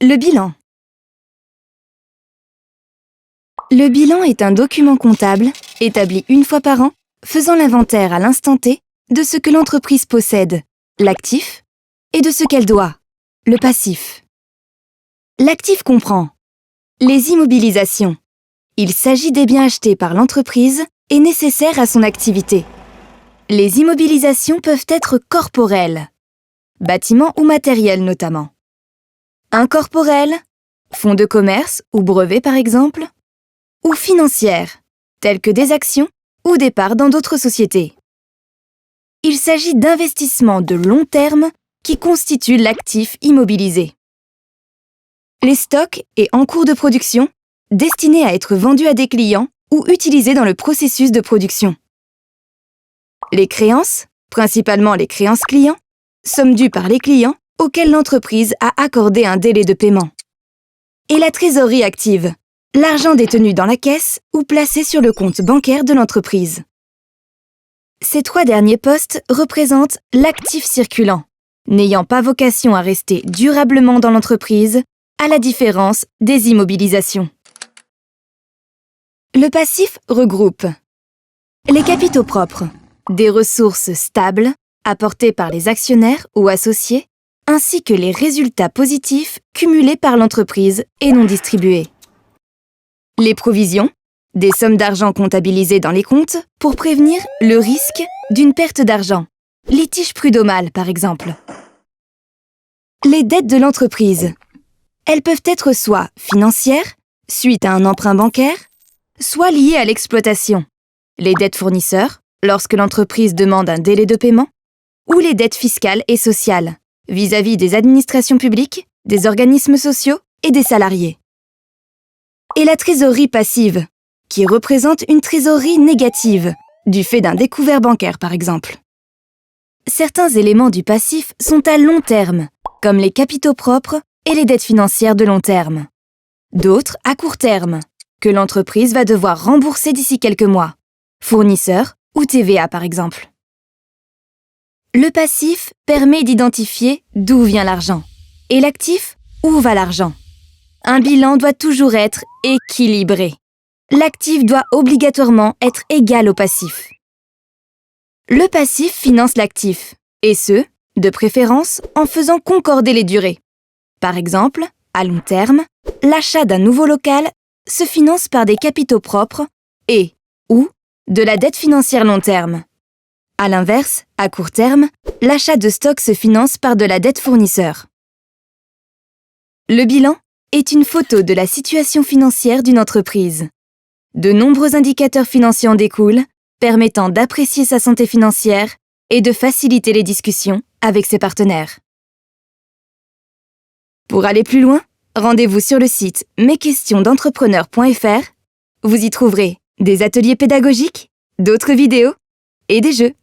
Le bilan. Le bilan est un document comptable, établi une fois par an, faisant l'inventaire à l'instant T de ce que l'entreprise possède, l'actif, et de ce qu'elle doit, le passif. L'actif comprend les immobilisations. Il s'agit des biens achetés par l'entreprise et nécessaires à son activité. Les immobilisations peuvent être corporelles, bâtiments ou matériels notamment. Incorporelles, fonds de commerce ou brevets par exemple, ou financières, telles que des actions ou des parts dans d'autres sociétés. Il s'agit d'investissements de long terme qui constituent l'actif immobilisé. Les stocks et en cours de production, destinés à être vendus à des clients ou utilisés dans le processus de production. Les créances, principalement les créances clients, sommes dues par les clients auxquels l'entreprise a accordé un délai de paiement. Et la trésorerie active, l'argent détenu dans la caisse ou placé sur le compte bancaire de l'entreprise. Ces trois derniers postes représentent l'actif circulant, n'ayant pas vocation à rester durablement dans l'entreprise, à la différence des immobilisations. Le passif regroupe les capitaux propres, des ressources stables apportées par les actionnaires ou associés, ainsi que les résultats positifs cumulés par l'entreprise et non distribués. Les provisions, des sommes d'argent comptabilisées dans les comptes pour prévenir le risque d'une perte d'argent, litige prud'homal par exemple. Les dettes de l'entreprise. Elles peuvent être soit financières, suite à un emprunt bancaire, soit liées à l'exploitation. Les dettes fournisseurs, lorsque l'entreprise demande un délai de paiement, ou les dettes fiscales et sociales, vis-à-vis des administrations publiques, des organismes sociaux et des salariés. Et la trésorerie passive, qui représente une trésorerie négative, du fait d'un découvert bancaire par exemple. Certains éléments du passif sont à long terme, comme les capitaux propres et les dettes financières de long terme. D'autres à court terme, que l'entreprise va devoir rembourser d'ici quelques mois, fournisseurs ou TVA par exemple. Le passif permet d'identifier d'où vient l'argent, et l'actif, où va l'argent. Un bilan doit toujours être équilibré. L'actif doit obligatoirement être égal au passif. Le passif finance l'actif, et ce, de préférence, en faisant concorder les durées. Par exemple, à long terme, l'achat d'un nouveau local se finance par des capitaux propres ou de la dette financière long terme. À l'inverse, à court terme, l'achat de stocks se finance par de la dette fournisseur. Le bilan est une photo de la situation financière d'une entreprise. De nombreux indicateurs financiers en découlent, permettant d'apprécier sa santé financière et de faciliter les discussions avec ses partenaires. Pour aller plus loin, rendez-vous sur le site mesquestionsdentrepreneur.fr. Vous y trouverez des ateliers pédagogiques, d'autres vidéos et des jeux.